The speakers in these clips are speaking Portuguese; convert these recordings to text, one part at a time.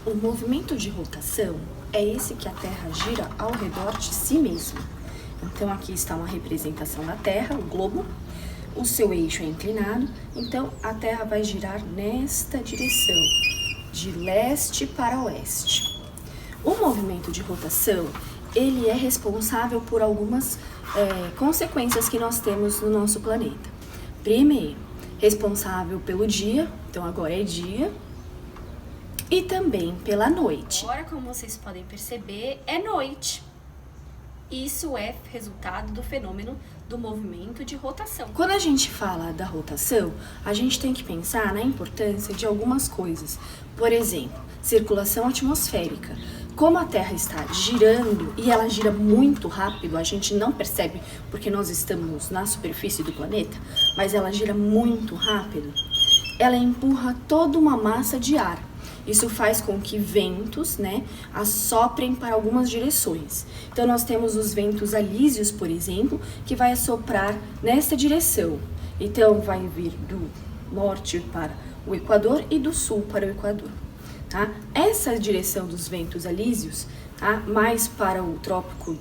O movimento de rotação é esse que a Terra gira ao redor de si mesma. Então, aqui está uma representação da Terra, o globo. O seu eixo é inclinado, então a Terra vai girar nesta direção, de leste para oeste. O movimento de rotação, ele é responsável por algumas consequências que nós temos no nosso planeta. Primeiro, responsável pelo dia, então agora é dia, e também pela noite. Agora, como vocês podem perceber, é noite. Isso é resultado do fenômeno do movimento de rotação. Quando a gente fala da rotação, a gente tem que pensar na importância de algumas coisas. Por exemplo, circulação atmosférica. Como a Terra está girando e ela gira muito rápido, a gente não percebe porque nós estamos na superfície do planeta, mas ela gira muito rápido, ela empurra toda uma massa de ar. Isso faz com que ventos, assoprem para algumas direções. Então, nós temos os ventos alísios, por exemplo, que vai assoprar nesta direção. Então, vai vir do norte para o Equador e do sul para o Equador. Tá? Essa direção dos ventos alísios, mais para o trópico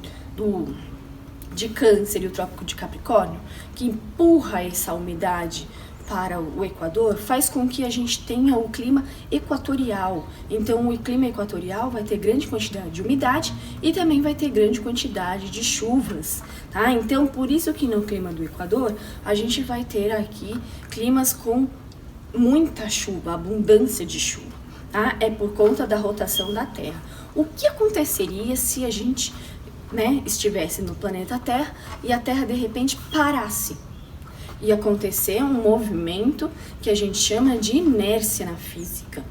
de Câncer e o trópico de Capricórnio, que empurra essa umidade para o Equador, faz com que a gente tenha o clima equatorial. Então, o clima equatorial vai ter grande quantidade de umidade e também vai ter grande quantidade de chuvas, tá? Então, por isso que no clima do Equador, a gente vai ter aqui climas com muita chuva, abundância de chuva, tá? É por conta da rotação da Terra. O que aconteceria se a gente, estivesse no planeta Terra e a Terra, de repente, parasse? Ia acontecer um movimento que a gente chama de inércia na física,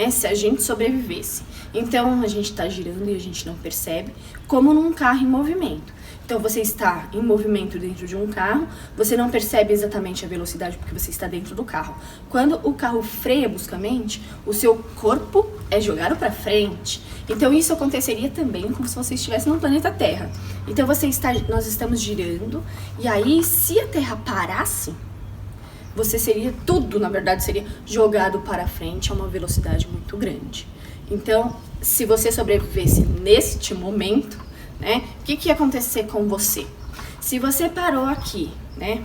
se a gente sobrevivesse. Então, a gente está girando e a gente não percebe, como num carro em movimento. Então, você está em movimento dentro de um carro, você não percebe exatamente a velocidade porque você está dentro do carro. Quando o carro freia bruscamente, o seu corpo é jogado para frente. Então, isso aconteceria também como se você estivesse no planeta Terra. Então, nós estamos girando, e aí, se a Terra parasse, você seria jogado para frente a uma velocidade muito grande. Então, se você sobrevivesse neste momento, o que ia acontecer com você? Se você parou aqui,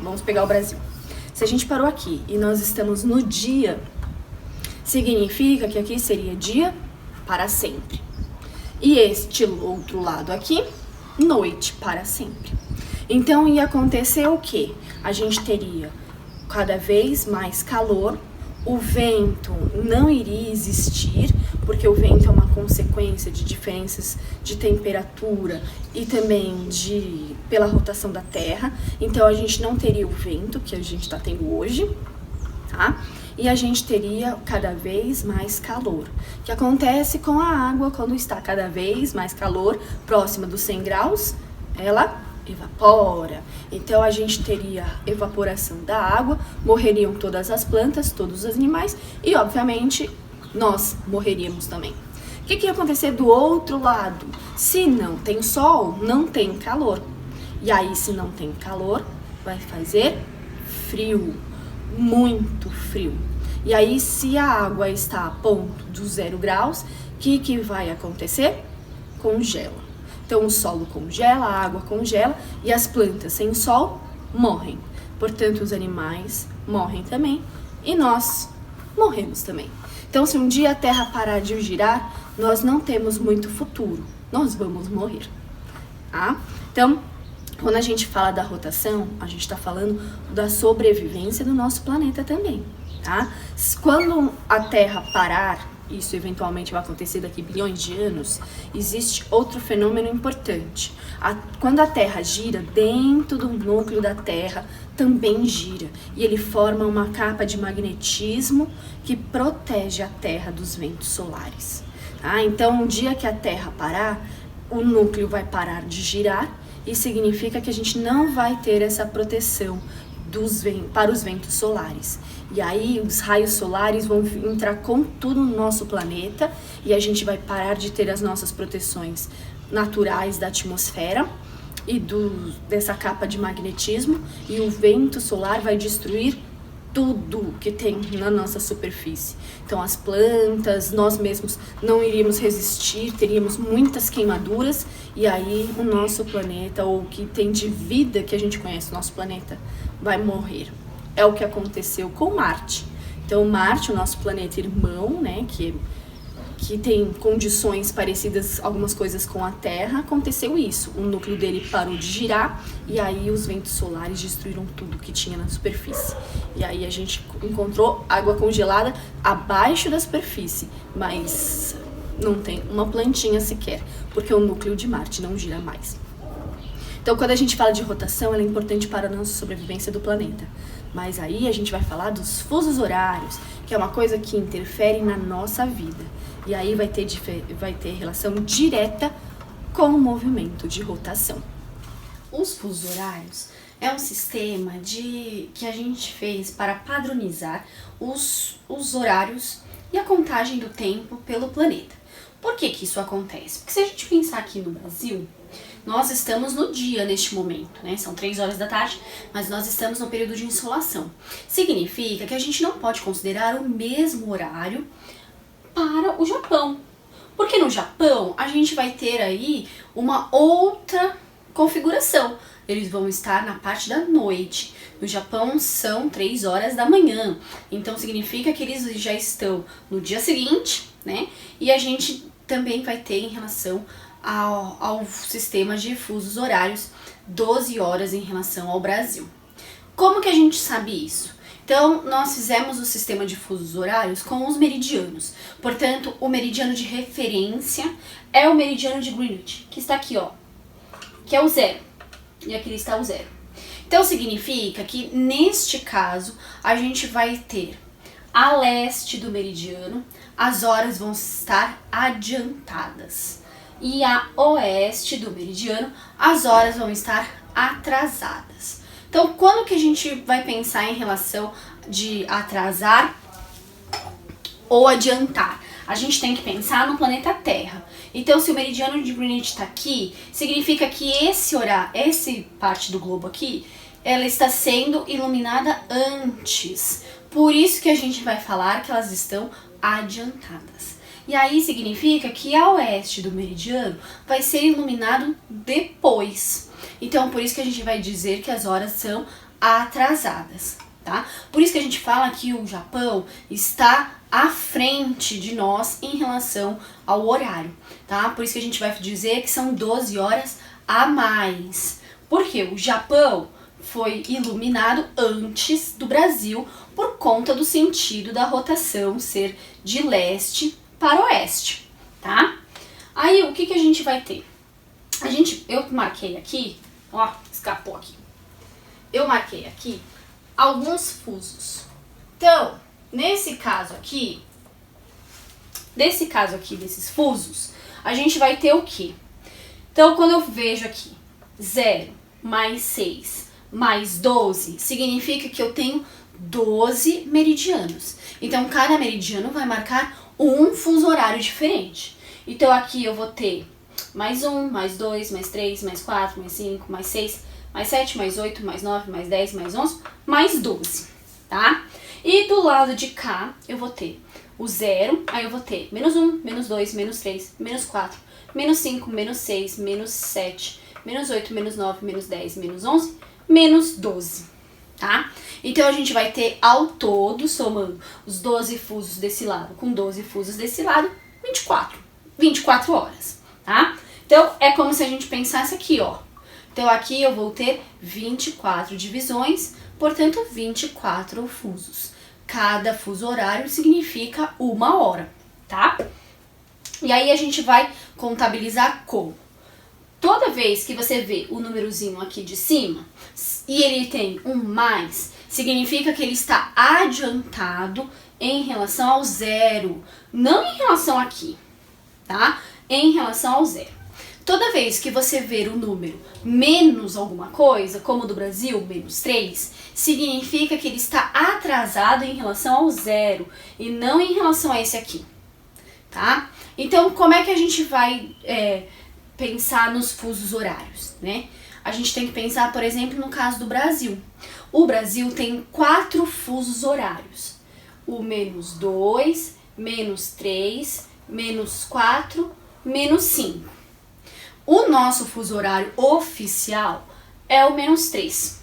vamos pegar o Brasil. Se a gente parou aqui e nós estamos no dia, significa que aqui seria dia para sempre. E este outro lado aqui, noite para sempre. Então, ia acontecer o quê? A gente teria cada vez mais calor, o vento não iria existir, porque o vento é uma consequência de diferenças de temperatura e também pela rotação da Terra. Então, a gente não teria o vento que a gente está tendo hoje, tá? E a gente teria cada vez mais calor. O que acontece com a água quando está cada vez mais calor, próxima dos 100 graus, ela evapora. Então, a gente teria evaporação da água, morreriam todas as plantas, todos os animais e, obviamente, nós morreríamos também. O que ia acontecer do outro lado? Se não tem sol, não tem calor. E aí, se não tem calor, vai fazer frio, muito frio. E aí, se a água está a ponto dos 0 graus, o que vai acontecer? Congela. Então, o solo congela, a água congela e as plantas sem sol morrem. Portanto, os animais morrem também e nós morremos também. Então, se um dia a Terra parar de girar, nós não temos muito futuro. Nós vamos morrer. Tá? Então, quando a gente fala da rotação, a gente está falando da sobrevivência do nosso planeta também. Tá? Quando a Terra parar, isso eventualmente vai acontecer daqui bilhões de anos, existe outro fenômeno importante. Quando a Terra gira, dentro do núcleo da Terra também gira. E ele forma uma capa de magnetismo que protege a Terra dos ventos solares. Tá? Então, um dia que a Terra parar, o núcleo vai parar de girar e significa que a gente não vai ter essa proteção para os ventos solares. E aí os raios solares vão entrar com tudo no nosso planeta e a gente vai parar de ter as nossas proteções naturais da atmosfera e dessa capa de magnetismo, e o vento solar vai destruir tudo que tem na nossa superfície. Então as plantas, nós mesmos não iríamos resistir, teríamos muitas queimaduras e aí o nosso planeta, ou o que tem de vida que a gente conhece, o nosso planeta, vai morrer. É o que aconteceu com Marte. Então Marte, o nosso planeta irmão, né, que tem condições parecidas, algumas coisas com a Terra, aconteceu isso. O núcleo dele parou de girar e aí os ventos solares destruíram tudo que tinha na superfície. E aí a gente encontrou água congelada abaixo da superfície, mas não tem uma plantinha sequer, porque o núcleo de Marte não gira mais. Então, quando a gente fala de rotação, ela é importante para a nossa sobrevivência do planeta. Mas aí a gente vai falar dos fusos horários, que é uma coisa que interfere na nossa vida. E aí vai ter relação direta com o movimento de rotação. Os fusos horários é um sistema que a gente fez para padronizar os horários e a contagem do tempo pelo planeta. Por que isso acontece? Porque se a gente pensar aqui no Brasil, nós estamos no dia neste momento, né? São 3 horas da tarde, mas nós estamos no período de insolação. Significa que a gente não pode considerar o mesmo horário para o Japão. Porque no Japão a gente vai ter aí uma outra configuração. Eles vão estar na parte da noite. No Japão são 3 horas da manhã. Então significa que eles já estão no dia seguinte, né? E a gente também vai ter em relação ao sistema de fusos horários 12 horas em relação ao Brasil. Como que a gente sabe isso? Então, nós fizemos o sistema de fusos horários com os meridianos. Portanto, o meridiano de referência é o meridiano de Greenwich, que está aqui, ó, que é o 0. E aqui está o 0. Então, significa que, neste caso, a gente vai ter a leste do meridiano, as horas vão estar adiantadas. E a oeste do meridiano, as horas vão estar atrasadas. Então, quando que a gente vai pensar em relação de atrasar ou adiantar? A gente tem que pensar no planeta Terra. Então, se o meridiano de Greenwich está aqui, significa que essa parte do globo aqui, ela está sendo iluminada antes. Por isso que a gente vai falar que elas estão adiantadas. E aí significa que a oeste do meridiano vai ser iluminado depois. Então, por isso que a gente vai dizer que as horas são atrasadas, tá? Por isso que a gente fala que o Japão está à frente de nós em relação ao horário, tá? Por isso que a gente vai dizer que são 12 horas a mais. Porque o Japão foi iluminado antes do Brasil por conta do sentido da rotação ser de leste para oeste, tá? Aí, o que a gente vai ter? Eu marquei aqui, ó, escapou aqui. Eu marquei aqui alguns fusos. Então, nesse caso aqui, desses fusos, a gente vai ter o quê? Então, quando eu vejo aqui 0 mais 6 mais 12, significa que eu tenho 12 meridianos. Então, cada meridiano vai marcar um fuso horário diferente. Então, aqui eu vou ter mais 1, mais 2, mais 3, mais 4, mais 5, mais 6, mais 7, mais 8, mais 9, mais 10, mais 11, mais 12, tá? E do lado de cá, eu vou ter o 0, aí eu vou ter menos 1, menos 2, menos 3, menos 4, menos 5, menos 6, menos 7, menos 8, menos 9, menos 10, menos 11, menos 12, tá? Então, a gente vai ter ao todo, somando os 12 fusos desse lado com 12 fusos desse lado, 24 horas, tá? Então, é como se a gente pensasse aqui, ó. Então, aqui eu vou ter 24 divisões, portanto, 24 fusos. Cada fuso horário significa 1 hora, tá? E aí, a gente vai contabilizar como? Toda vez que você vê o númerozinho aqui de cima e ele tem um mais, significa que ele está adiantado em relação ao 0, não em relação aqui, tá? Em relação ao 0. Toda vez que você ver o número menos alguma coisa, como o do Brasil, menos 3, significa que ele está atrasado em relação ao 0 e não em relação a esse aqui, tá? Então, como é que a gente vai pensar nos fusos horários, né? a gente tem que pensar, por exemplo, no caso do Brasil. O Brasil tem 4 fusos horários. O -2, -3, -4, -5. O nosso fuso horário oficial é o -3,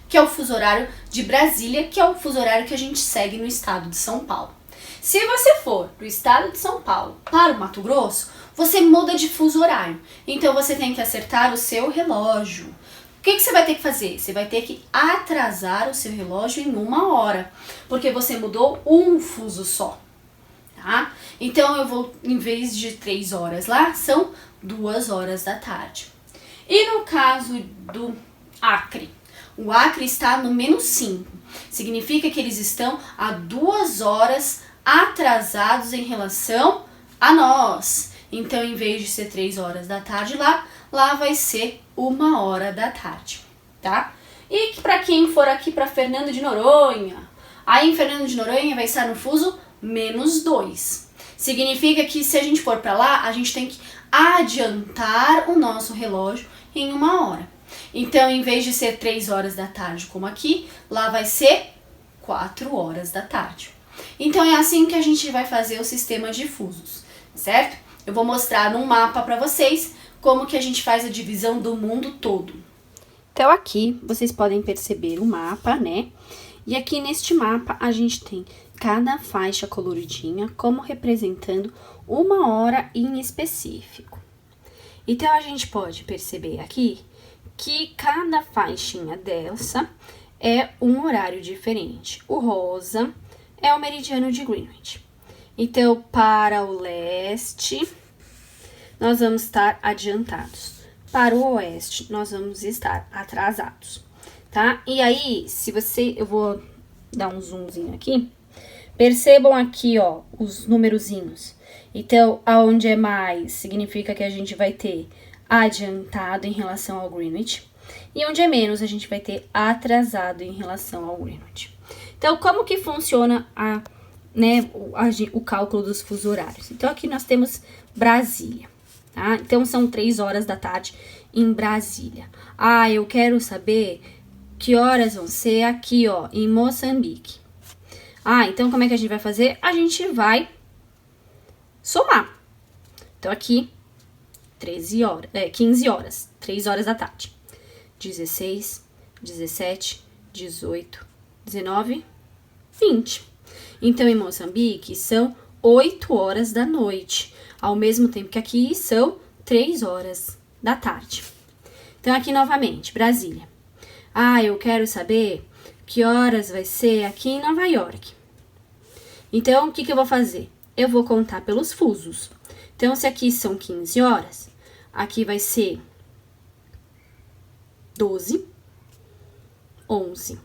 que é o fuso horário de Brasília, que é o fuso horário que a gente segue no estado de São Paulo. Se você for do estado de São Paulo para o Mato Grosso, você muda de fuso horário. Então você tem que acertar o seu relógio. O que você vai ter que fazer? Você vai ter que atrasar o seu relógio em 1 hora, porque você mudou um fuso só. Tá? Então eu vou, em vez de 3 horas lá, são 2 horas da tarde. E no caso do Acre, o Acre está no -5. Significa que eles estão a 2 horas atrasados em relação a nós. Então, em vez de ser 3 horas da tarde lá vai ser 1 hora da tarde, tá? E para quem for aqui para Fernando de Noronha, aí em Fernando de Noronha vai estar no fuso -2. Significa que se a gente for para lá, a gente tem que adiantar o nosso relógio em 1 hora. Então, em vez de ser 3 horas da tarde como aqui, lá vai ser 4 horas da tarde. Então, é assim que a gente vai fazer o sistema de fusos, certo? Eu vou mostrar num mapa para vocês como que a gente faz a divisão do mundo todo. Então, aqui vocês podem perceber o mapa, né? E aqui neste mapa a gente tem cada faixa coloridinha como representando 1 hora em específico. Então, a gente pode perceber aqui que cada faixinha dessa é um horário diferente. O rosa é o meridiano de Greenwich. Então, para o leste, nós vamos estar adiantados. Para o oeste, nós vamos estar atrasados, tá? E aí, eu vou dar um zoomzinho aqui. Percebam aqui, ó, os numerozinhos. Então, aonde é mais, significa que a gente vai ter adiantado em relação ao Greenwich. E onde é menos, a gente vai ter atrasado em relação ao Greenwich. Então, como que funciona o cálculo dos fusos horários? Então, aqui nós temos Brasília, tá? Então, são 3 horas da tarde em Brasília. Ah, eu quero saber que horas vão ser aqui, ó, em Moçambique. Ah, então como é que a gente vai fazer? A gente vai somar. Então, aqui, 15 horas, 3 horas da tarde. 16, 17, 18, 19, 20. Então, em Moçambique, são 8 horas da noite, ao mesmo tempo que aqui são 3 horas da tarde. Então, aqui novamente, Brasília. Ah, eu quero saber que horas vai ser aqui em Nova York. Então, o que eu vou fazer? Eu vou contar pelos fusos. Então, se aqui são 15 horas, aqui vai ser 12, 11.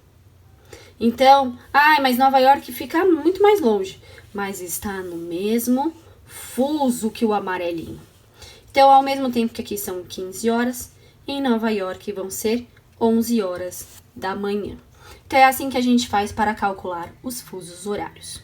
Então, mas Nova York fica muito mais longe, mas está no mesmo fuso que o amarelinho. Então, ao mesmo tempo que aqui são 15 horas, em Nova York vão ser 11 horas da manhã. Então, é assim que a gente faz para calcular os fusos horários.